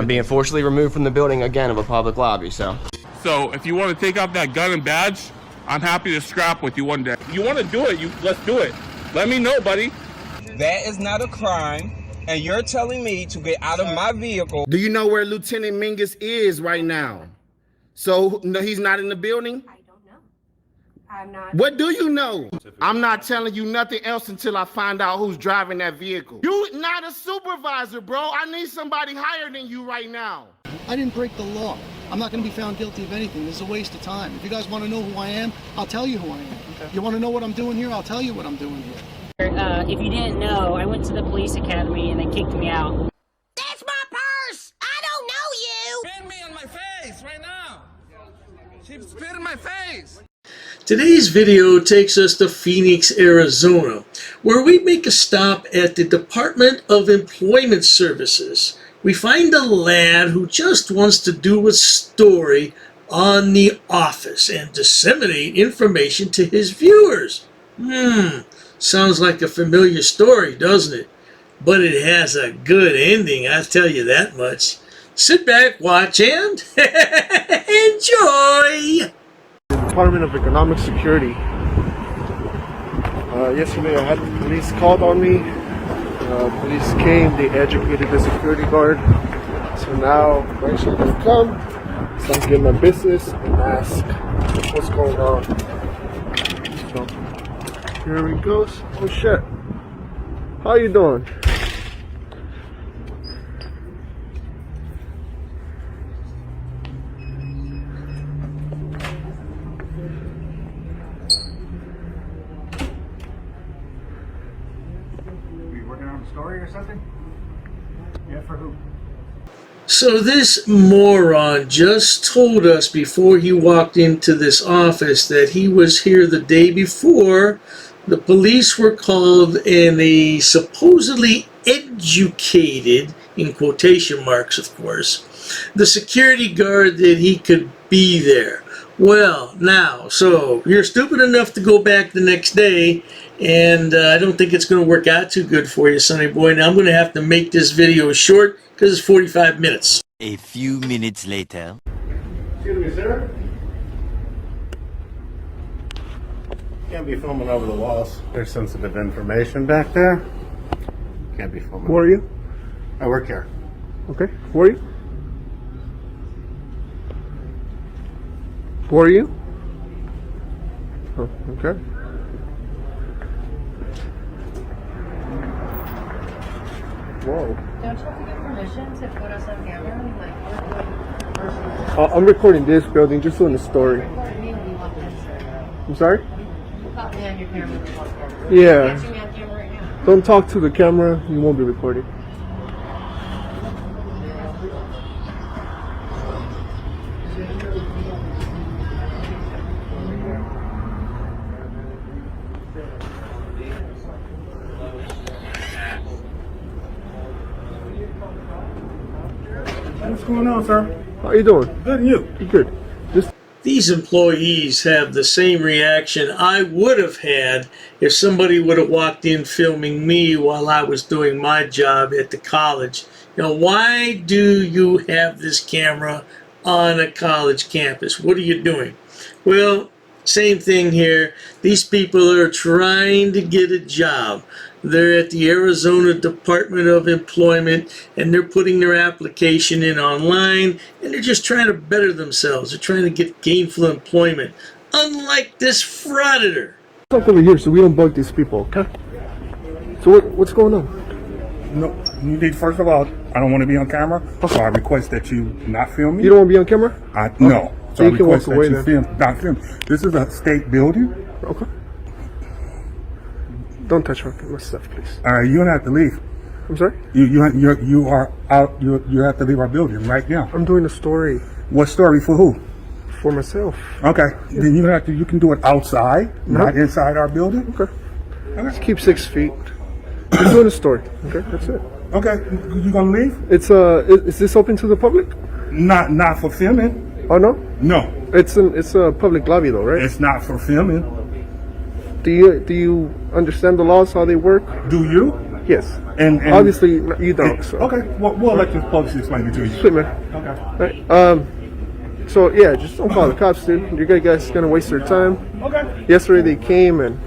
I'm being forcibly removed from the building again of a public lobby, so. So if you want to take off that gun and badge, I'm happy to scrap with you one day. You want to do it, let's do it. Let me know, buddy. That is not a crime, and you're telling me to get out of my vehicle. Do you know where Lieutenant Mingus is right now? So no, he's not in the building? I don't know. I'm not. What do you know? I'm not telling you nothing else until I find out who's driving that vehicle. You not a supervisor, bro. I need somebody higher than you right now. I didn't break the law. I'm not going to be found guilty of anything. This is a waste of time. If you guys want to know who I am, I'll tell you who I am. Okay. You want to know what I'm doing here? I'll tell you what I'm doing here. If you didn't know, I went to the police academy and they kicked me out. That's my purse! I don't know you! Spit me on my face right now! She spit in my face! Today's video takes us to Phoenix, Arizona, where we make a stop at the Department of Employment Services. We find a lad who just wants to do a story on the office and disseminate information to his viewers. Sounds like a familiar story, doesn't it? But it has a good ending, I'll tell you that much. Sit back, watch, and enjoy! Department of Economic Security. Yesterday I had the police called on me. Police came, they educated the security guard. So now I'm actually going to come, start getting my business and ask what's going on. So here he goes. Oh shit. How you doing? Story or something? Yeah, for who? So this moron just told us before he walked into this office that he was here the day before. The police were called and a supposedly educated, in quotation marks of course, the security guard that he could be there. Well, now, so you're stupid enough to go back the next day, and I don't think it's going to work out too good for you, Sonny boy. Now I'm going to have to make this video short because it's 45 minutes. A few minutes later. Excuse me, sir. Can't be filming over the walls. There's sensitive information back there. Can't be filming. Who are you? I work here. Okay. Who are you? Who are you? Oh, okay. Whoa. Don't you have to get permission to put us on camera? I'm recording this building, just doing the story. Record me when you walk in, sir. I'm sorry? You caught me on your camera when you walked in. Yeah. You can't see me on camera right now. Don't talk to the camera, you won't be recorded. What's going on, sir? How you doing? Good, and you? Good. These employees have the same reaction I would have had if somebody would have walked in filming me while I was doing my job at the college. You know, why do you have this camera on a college campus? What are you doing? Well, same thing here. These people are trying to get a job. They're at the Arizona Department of Employment, and they're putting their application in online, and they're just trying to better themselves. They're trying to get gainful employment, unlike this Frauditor. Talk over here so we don't bug these people, okay? So what's going on? No, you need, first of all, I don't want to be on camera, so I request that you not film me. You don't want to be on camera? No. So you I can request walk away that you not film. This is a state building. Okay. Don't touch my stuff, please. All right, you don't have to leave. I'm sorry? You are out. You have to leave our building right now. I'm doing a story. What story for who? For myself. Okay. Yeah. Then you have to. You can do it outside, not inside our building. Okay. Just keep 6 feet. I'm doing a story. Okay, that's it. Okay. You gonna leave? Is this open to the public? Not for filming. Oh no? No. It's a public lobby though, right? It's not for filming. Do you understand the laws, how they work? Do you? Yes. And Obviously, you don't. So. Okay. Well, we'll let the police explain it to you. Sweet, man. Okay. Right. So yeah, just don't call the cops, dude. You guys gonna waste their time. Okay. Yesterday they came and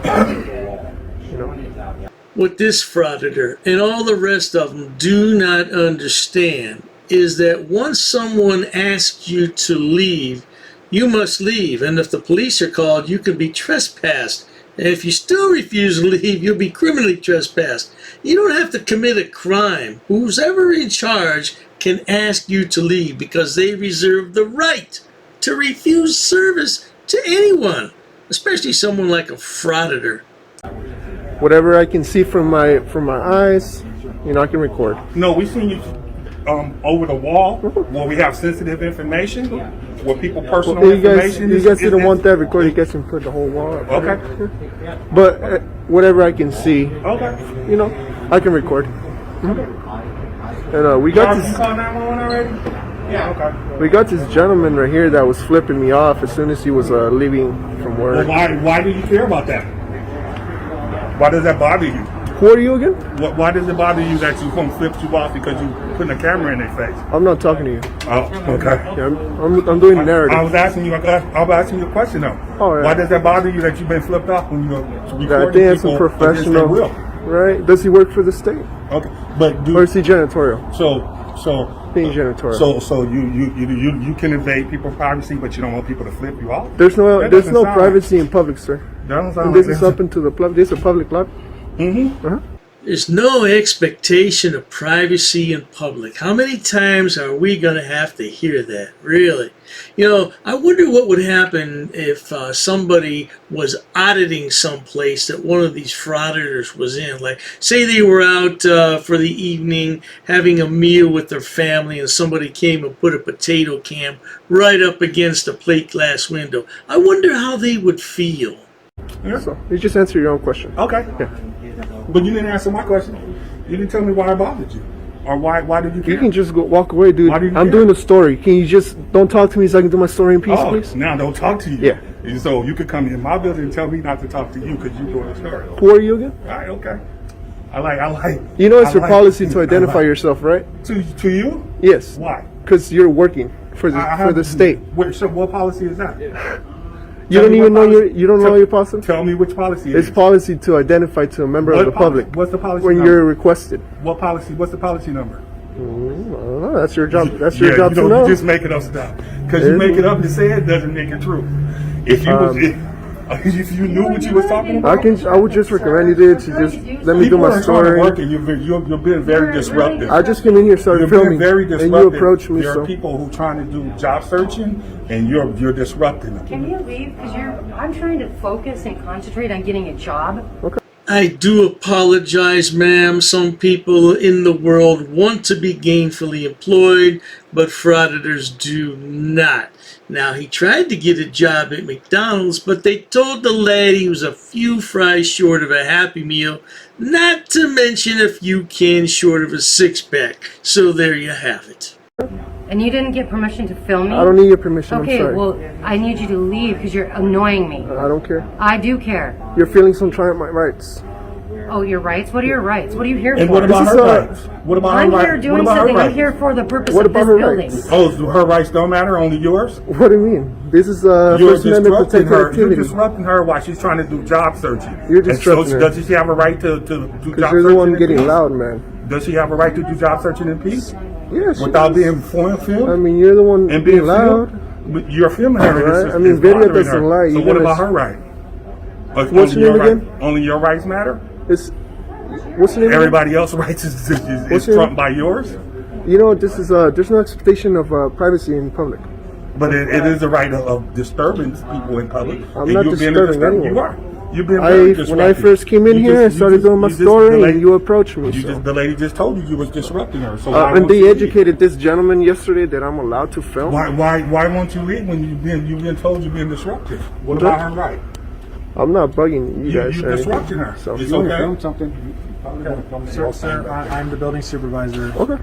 What this Frauditor and all the rest of them do not understand is that once someone asks you to leave, you must leave. And if the police are called, you can be trespassed. And if you still refuse to leave, you'll be criminally trespassed. You don't have to commit a crime. Who's ever in charge can ask you to leave because they reserve the right to refuse service to anyone, especially someone like a Frauditor. whatever I can see from my eyes, I can record. No, we seen you over the wall where we have sensitive information, where people personal information. You guys didn't want that recorded. You guys can put the whole wall up. Okay. But whatever I can see, okay, I can record. And we got this. You called 911 already? Yeah. Okay. We got this gentleman right here that was flipping me off as soon as he was leaving from work. Well, why do you care about that? Why does that bother you? Who are you again? Why does it bother you that you come flip you off because you putting a camera in their face? I'm not talking to you. Oh, okay. Yeah, I'm doing the narrative. I was asking you a question though. Oh, yeah. Why does that bother you that you've been flipped off when you're I think it's a professional. Right? Does he work for the state? Okay, but or is he janitorial? So being janitorial. So you can invade people's privacy, but you don't want people to flip you off. There's no privacy in public, sir. And this is up into the public. This is a public lot. Mm-hmm. There's no expectation of privacy in public. How many times are we going to have to hear that? Really? I wonder what would happen if somebody was auditing someplace that one of these frauditors was in. Like, say they were out for the evening having a meal with their family and somebody came and put a potato can right up against a plate glass window. I wonder how they would feel. Yeah. So you just answer your own question. Okay. Yeah. But you didn't answer my question. You didn't tell me why it bothered you. Or why did you care? You can just walk away, dude. I'm doing a story. Can you just don't talk to me so I can do my story in peace, please? Now don't talk to you. Yeah. So you could come in my building and tell me not to talk to you because you're doing a story. Who are you again? All right, okay. I like. It's your policy to identify yourself, right? To you? Yes. Why? Because you're working for the state. So what policy is that? You don't even know your policy? Tell me which policy it is. It's policy to identify to a member of the public. What's the policy when number? You're requested. What policy? What's the policy number? I don't know. That's your job. That's your job to know. You just make it up stuff. Because you make it up to say it doesn't make it true. If you knew what you was talking about, I would just recommend you to just let me do my story. You're being very disruptive. I just came in here, started filming, very and you approached me. There are people who trying to do job searching, and you're disrupting them. Can you leave? Because I'm trying to focus and concentrate on getting a job. Okay. I do apologize, ma'am. Some people in the world want to be gainfully employed, but frauditors do not. Now, he tried to get a job at McDonald's, but they told the lad he was a few fries short of a Happy Meal, not to mention a few cans short of a six-pack. So there you have it. And you didn't get permission to film me? I don't need your permission. Okay, I'm sorry. well, I need you to leave because you're annoying me. I don't care. I do care. You're feeling some trying my rights. Oh, your rights? What are your rights? What are you here and for? What about her rights? What about I'm her rights? here doing something. I'm here for the purpose of this building. Oh, her rights don't matter, only yours? What do you mean? This is First Amendment protected activity. You're disrupting her while she's trying to do job searching. You're disrupting her. Does she have a right to do job searching? Because you're the one getting loud, man. Does she have a right to do job searching in peace? Yes. Without being filmed? I mean, you're the one and being loud. You're filming her. Right? I mean, video doesn't lie. So what about her right? What's your name again? Only your rights matter? What's your name? Everybody else's rights is trumped by yours? This is there's no expectation of privacy in public. But it is a right of disturbing people in public. I'm not disturbing anyone. You are. You've been very disruptive. When I first came in here, I started doing my story, and you approached me. The lady just told you was disrupting her. So and they educated this gentleman yesterday that I'm allowed to film. Why won't you leave when you've been told you're being disruptive? What about her right? I'm not bugging you guys. You're disrupting her. So it's you okay. film something. Sir, I'm the building supervisor. Okay.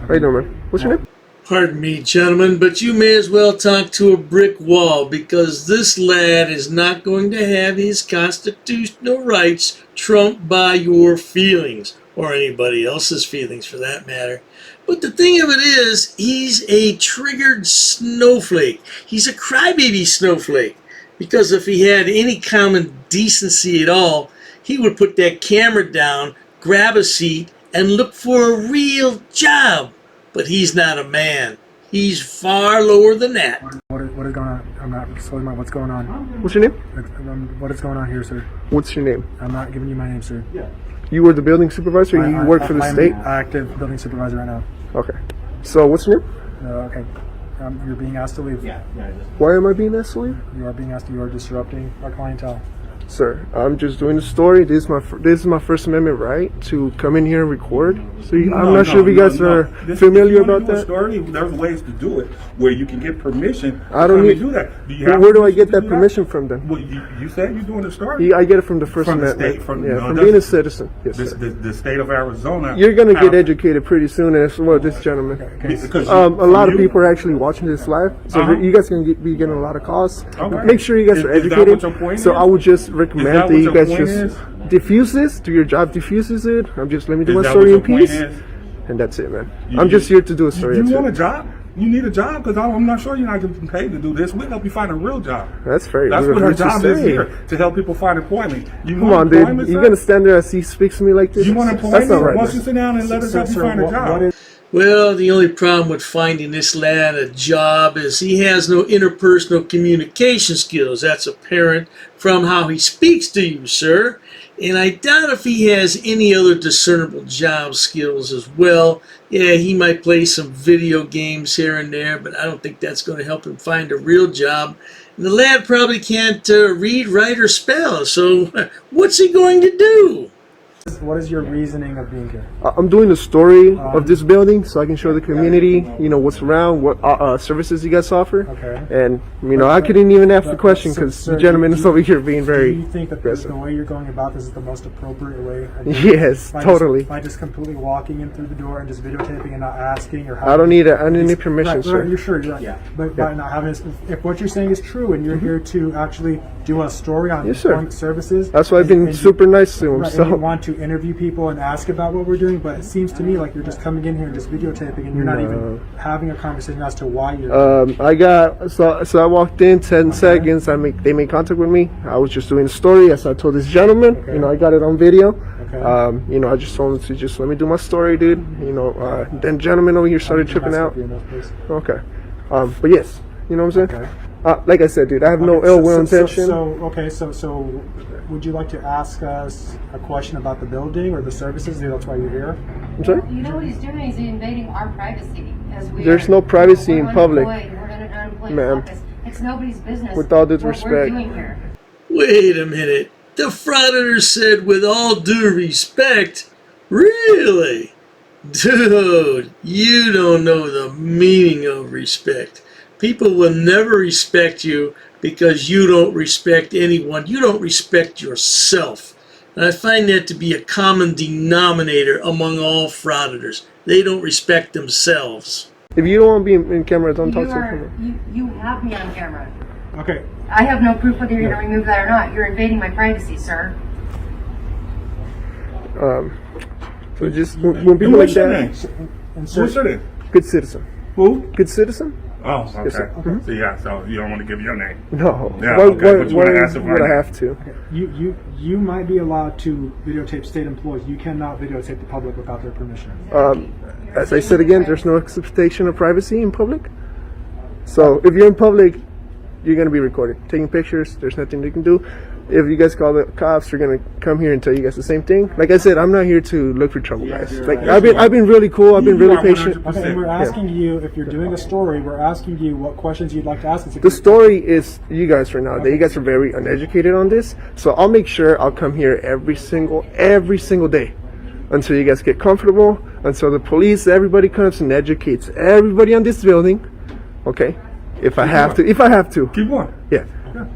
How you doing, man? What's your name? Pardon me, gentlemen, but you may as well talk to a brick wall because this lad is not going to have his constitutional rights trumped by your feelings. or anybody else's feelings for that matter. But the thing of it is, he's a triggered snowflake. He's a crybaby snowflake. Because if he had any common decency at all, he would put that camera down, grab a seat, and look for a real job. But he's not a man. He's far lower than that. What is going on? I'm not explaining what's going on. What's your name? What is going on here, sir? What's your name? I'm not giving you my name, sir. Yeah. You were the building supervisor? Or you work for the state? I'm active building supervisor right now. Okay. So what's your name? Okay. You're being asked to leave. Yeah. Why am I being asked to leave? You are being asked to. You are disrupting our clientele. Sir, I'm just doing the story. This is my First Amendment right to come in here and record. So I'm not sure if you guys are familiar about that. Story, there's ways to do it where you can get permission. I don't need to do that. Where do I get that permission from then? Well, you said you're doing the story. I get it from the First Amendment. From being a citizen. Yes, sir. The state of Arizona. You're gonna get educated pretty soon, as well. This gentleman. A lot of people are actually watching this live, so you guys can be getting a lot of calls. Make sure you guys are educated. So I would just recommend that you guys just diffuse this, do your job, diffuses it. Let me do my story in peace, and that's it, man. I'm just here to do a story. You want a job? You need a job? Because I'm not sure you're not getting paid to do this. We'll help you find a real job. That's very That's what our job is here, to help people find employment. Come on, dude. You're going to stand there as he speaks to me like this? You want employment? That's not right. Why don't you sit down and let us help you find a job? Well, the only problem with finding this lad a job is he has no interpersonal communication skills. That's apparent from how he speaks to you, sir. And I doubt if he has any other discernible job skills as well. Yeah, he might play some video games here and there, but I don't think that's going to help him find a real job. And the lad probably can't read, write, or spell. So what's he going to do? What is your reasoning of being here? I'm doing the story of this building so I can show the community, what's around, what services you guys offer. Okay. And, I couldn't even ask the question because the gentleman is over here being very Do you think that aggressive. the way you're going about this is the most appropriate way? Yes, totally. By just completely walking in through the door and just videotaping and not asking or I don't need permission, sir. You're sure, yeah. But by not having, if what you're saying is true and you're here to actually do a story on employment services. That's why I've been super nice to him. So you want to interview people and ask about what we're doing, but it seems to me like you're just coming in here and just videotaping and you're not even having a conversation as to why you're so I walked in 10 seconds. They made contact with me. I was just doing a story as I told this gentleman. I got it on video. I just told him to just let me do my story, dude. Then gentleman over here started tripping out. Okay. But yes, you know what I'm saying? Like I said, dude, I have no ill will intention. So would you like to ask us a question about the building or the services? That's why you're here. I'm sorry? You know what he's doing? He's invading our privacy. There's no privacy in public, ma'am. It's nobody's business. With all due what respect. we're doing here. Wait a minute. The Frauditor said with all due respect. Really? Dude, you don't know the meaning of respect. People will never respect you because you don't respect anyone. You don't respect yourself. And I find that to be a common denominator among all frauditors. They don't respect themselves. If you don't want to be in camera, don't talk to me. You have me on camera. Okay. I have no proof whether you're going to remove that or not. You're invading my privacy, sir. So just when people like that. What's your name? Good citizen. Who? Good citizen. Oh, okay. So you don't want to give your name? No. Yeah, Why would I have to? Okay. You might be allowed to videotape state employees. You cannot videotape the public without their permission. As I said again, there's no expectation of privacy in public. So if you're in public, you're going to be recorded. Taking pictures, there's nothing you can do. If you guys call the cops, they're going to come here and tell you guys the same thing. Like I said, I'm not here to look for trouble, guys. I've been really cool. I've been really patient. Okay, and we're asking you, if you're doing a story, we're asking you what questions you'd like to ask us. The story is you guys right now. You guys are very uneducated on this. So I'll make sure I'll come here every single day until you guys get comfortable, until the police, everybody comes and educates everybody on this building. Okay? If I have to. Keep going. Yeah.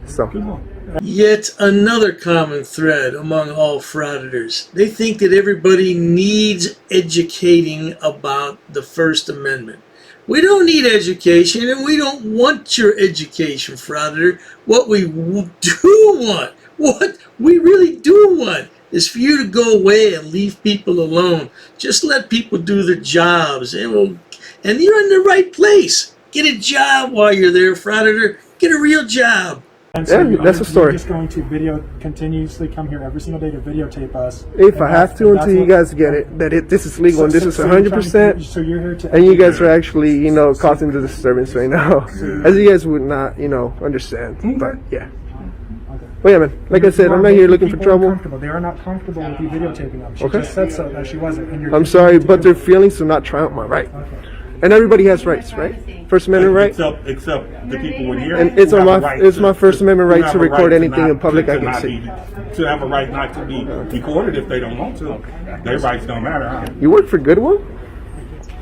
So. Keep going. Yet another common thread among all frauditors. They think that everybody needs educating about the First Amendment. We don't need education, and we don't want your education, frauditor. What we do want, what we really do want, is for you to go away and leave people alone. Just let people do their jobs, and you're in the right place. Get a job while you're there, Frauditor. Get a real job. And so Yeah, that's the story. You're just going to continuously come here every single day to videotape us. If I have to, until you guys get it, that this is legal and this is 100%. So you're here to. And you guys are actually, you know, causing the disturbance right now, as you guys would not, you know, understand. But yeah. Well, yeah, man. Like I said, I'm not here looking for trouble. They are not comfortable with you videotaping them. She Okay. just said so that she wasn't. And I'm sorry, but their feelings do not triumph my right. And everybody has rights, right? First Amendment right. Except the people in here. And it's on my First Amendment right to record anything in public I can see. To have a right not to be recorded if they don't want to. Their rights don't matter. Huh? You work for Goodwill?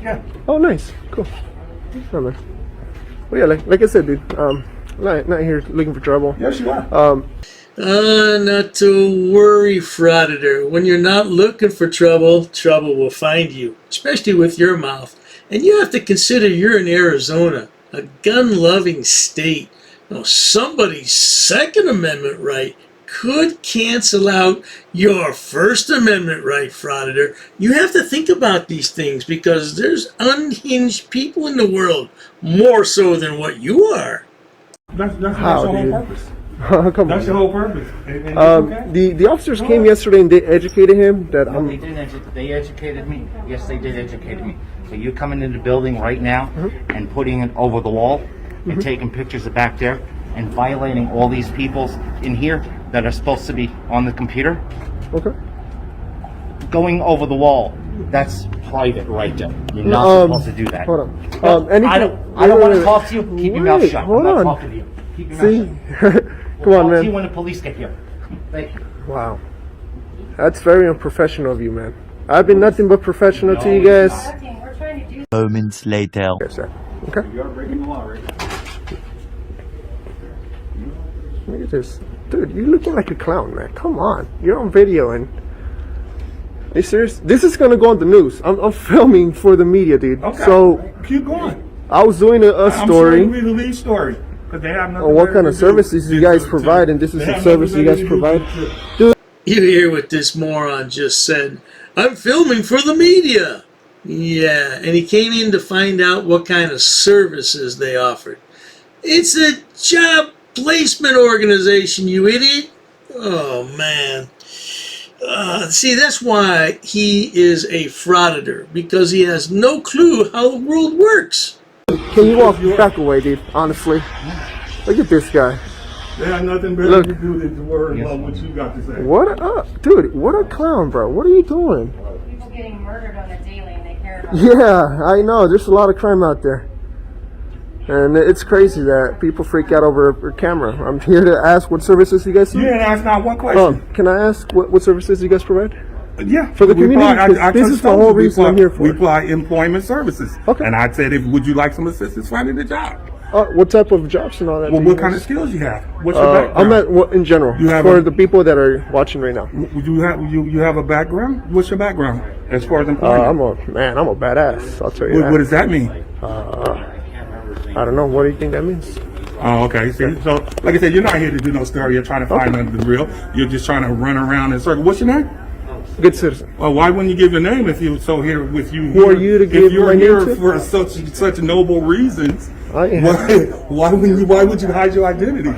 Yeah. Oh, nice, cool. Oh, man. Well, yeah, like I said, dude. Not here looking for trouble. Yes, you are. Not to worry, Frauditor. When you're not looking for trouble, trouble will find you, especially with your mouth. And you have to consider you're in Arizona, a gun-loving state. Now, somebody's Second Amendment right could cancel out your First Amendment right, Frauditor. You have to think about these things because there's unhinged people in the world, more so than what you are. That's the whole purpose. Come That's on. the whole purpose. And okay. The officers came yesterday and they educated him that No, they didn't. They educated me. Yes, they did educate me. So you're coming into the building right now and putting it over the wall and taking pictures of back there and violating all these people in here that are supposed to be on the computer. Okay. Going over the wall. That's private right there. You're not supposed to do that. Hold on. I don't want to talk to you. Keep your mouth shut. Hold I'm not on. talking to you. Keep your See? mouth shut. Come on, I'll man. see you when the police get here. Thank you. Wow. That's very unprofessional of you, man. I've been nothing but professional to you guys. We're trying to do. Moments later. Yes, sir. Okay. You are breaking the law right now. Look at this. Dude, you're looking like a clown, man. Come on. You're on video and... Are you serious? This is going to go on the news. I'm filming for the media, dude. Okay. So... Keep going. I was doing a I'm story. sure it'll be the lead story. Because they have nothing On what better kind to of do services you than guys to- provide, and this is they the have service you nothing guys better to do provide. than to- Dude, You hear what this moron just said. I'm filming for the media. Yeah, and he came in to find out what kind of services they offered. It's a job placement organization, you idiot. Oh, man. See, that's why he is a frauditor, because he has no clue how the world works. can you walk back away, dude? Honestly. Look at this guy. They have nothing better to do than to worry about what you got to say. What up? Dude, what a clown, bro. What are you doing? People getting murdered on a daily and they care about Yeah, I know. There's a lot of crime out there. And it's crazy that people freak out over a camera. I'm here to ask what services you guys do. You didn't ask not one question. Can I ask what services you guys provide? Yeah. For the we community? provide- 'Cause this just is the told whole you, we reason I'm provide- here for. We apply employment services. Okay. And I said, would you like some assistance finding a job? What type of jobs and all that? Well, do what you kind guys- of skills you have? What's your background? I'm at in general You have for a- the people that are watching right now. You have a background? What's your background as far as employment? I'm a badass. I'll tell you that. What does that mean? I don't know. What do you think that means? Oh, okay. See, so like I said, you're not here to do no story. You're trying to find the real. You're just trying to run around in circles. What's your name? Good citizen. Well, why wouldn't you give your name if you so here with you? Who are you to give if you're my name here to? for such noble reasons? I am. Why would you hide your identity?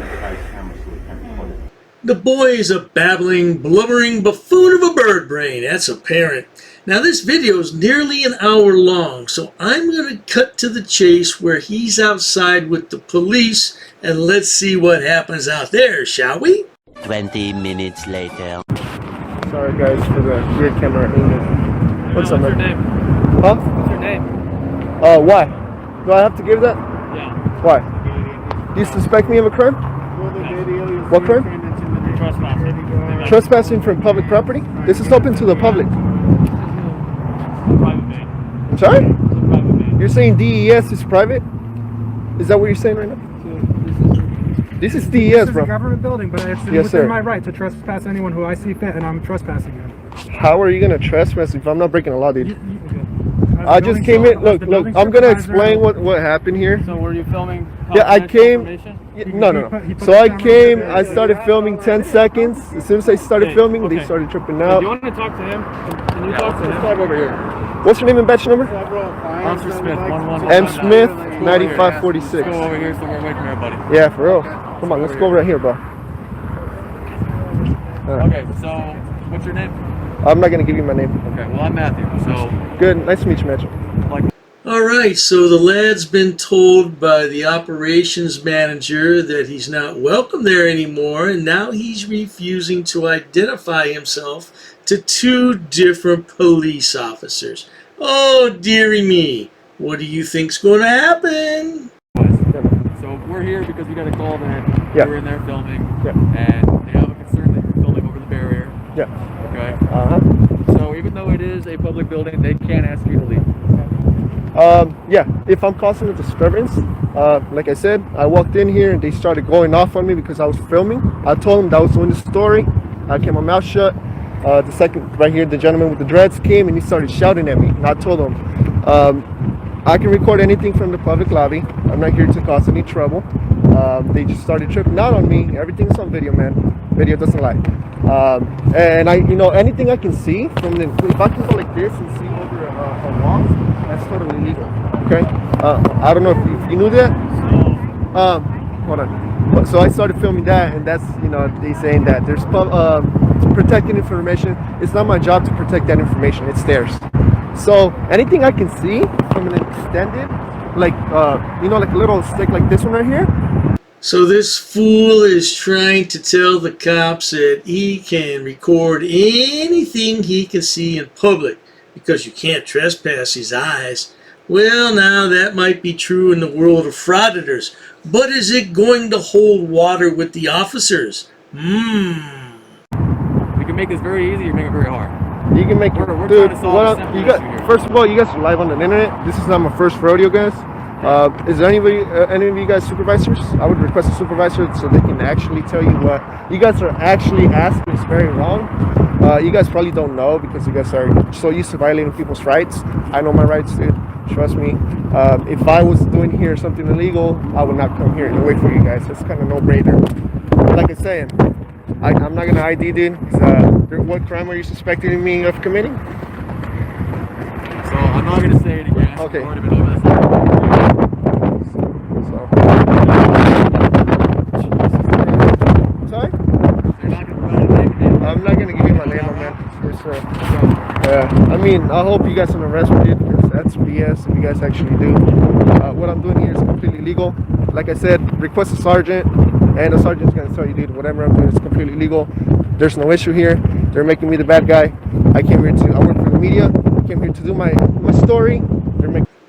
The boy is a babbling, blubbering buffoon of a bird brain. That's apparent. Now this video is nearly an hour long, so I'm going to cut to the chase where he's outside with the police, and let's see what happens out there, shall we? 20 minutes later. Sorry guys for the weird camera angle. What's up, man? What's your name? Huh? What's your name? Why? Do I have to give that? Yeah. Why? Do you suspect me of a crime? What crime? Trespassing. Trespassing from public property? This is open to the public. Private bank. I'm sorry? Private bank. You're saying DES is private? Is that what you're saying right now? This is DES, This is bro. a government building, but it's Yes, within sir. my right to trespass anyone who I see fit, and I'm trespassing them. How are you gonna trespass if I'm not breaking a law, dude? As I the just building came in. supervisor- Look. the building I'm gonna supervisor- explain what happened here. So were you filming Yeah, I confidential came. information? No. So I came, I started filming 10 seconds. As soon as I started filming, they started tripping out. Do you want to talk to him? Can you talk to him? Let's over here. What's your name and badge number? Officer Smith, 11. M. Smith, 9546. Let's go over here somewhere away from everybody. Yeah, for real. Come on, let's go right here, bro. Okay, so what's your name? I'm not gonna give you my name. Okay, well I'm Matthew. So good, nice to meet you, Matthew. All right, so the lad's been told by the operations manager that he's not welcome there anymore, and now he's refusing to identify himself to 2 different police officers. Oh, dearie me. What do you think's going to happen? So we're here because we got a call that Yeah. you were in there filming, Yeah. and they have a concern that you're filming over the barrier. Yeah. Okay. Uh-huh. So even though it is a public building, they can't ask you to leave. Yeah, if I'm causing a disturbance, like I said, I walked in here and they started going off on me because I was filming. I told them that I was doing the story. I kept my mouth shut. The second, right here, the gentleman with the dreads came and he started shouting at me. And I told him, I can record anything from the public lobby. I'm not here to cause any trouble. They just started tripping out on me. Everything's on video, man. Video doesn't lie. And anything I can see from the, if I can go like this and see over a wall, that's totally legal. Okay. I don't know if you knew that. Hold on. So I started filming that, and that's they saying that there's protecting information. It's not my job to protect that information. It's theirs. So anything I can see from an extended, like like a little stick like this one right here. So this fool is trying to tell the cops that he can record anything he can see in public because you can't trespass his eyes. Well, now that might be true in the world of Frauditors, but is it going to hold water with the officers? We can make this very easy or make it very hard. You can make it. We're Dude, trying to solve a simple issue here. first of all, you guys are live on the internet. This is not my first rodeo, guys. Is there any of you guys supervisors? I would request a supervisor so they can actually tell you what you guys are actually asking is very wrong. You guys probably don't know because you guys are so used to violating people's rights. I know my rights, dude. Trust me. If I was doing here something illegal, I would not come here and wait for you guys. It's kind of no-brainer. Like I said, I'm not gonna ID, dude. What crime are you suspecting me of committing? So I'm not gonna say it again. Okay. I've already been over this. Sorry? I'm not gonna give you my name, man. I mean, I hope you guys don't arrest me, dude, because that's BS if you guys actually do. What I'm doing here is completely legal. Like I said, request a sergeant, and the sergeant's gonna tell you, dude, whatever I'm doing is completely legal. There's no issue here. They're making me the bad guy. I work for the media. I came here to do my story.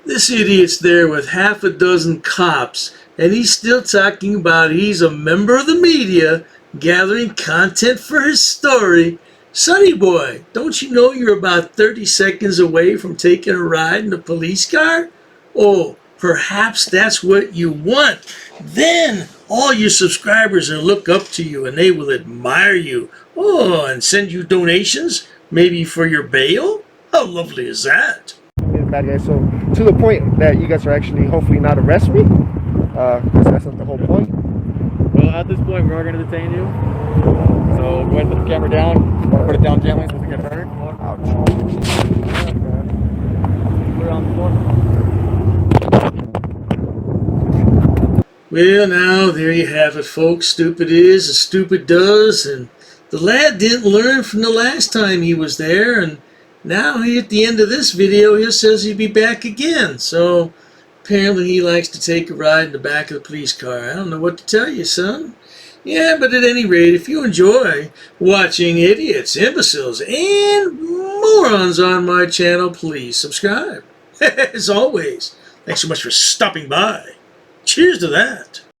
This idiot's there with half a dozen cops, and he's still talking about he's a member of the media gathering content for his story. Sonny boy, don't you know you're about 30 seconds away from taking a ride in a police car? Oh, perhaps that's what you want. Then all your subscribers will look up to you and they will admire you. Oh, and send you donations, maybe for your bail? How lovely is that? Bad guy. So to the point that you guys are actually hopefully not arrest me, because that's not the whole point. Well, at this point, we are going to detain you. So go ahead and put the camera down. Put it down gently so it doesn't get hurt. We're on the floor. Well, now, there you have it, folks. Stupid is as stupid does, and the lad didn't learn from the last time he was there, and now at the end of this video, he says he'd be back again. So apparently he likes to take a ride in the back of the police car. I don't know what to tell you, son. Yeah, but at any rate, if you enjoy watching idiots, imbeciles, and morons on my channel, please subscribe. As always, thanks so much for stopping by. Cheers to that.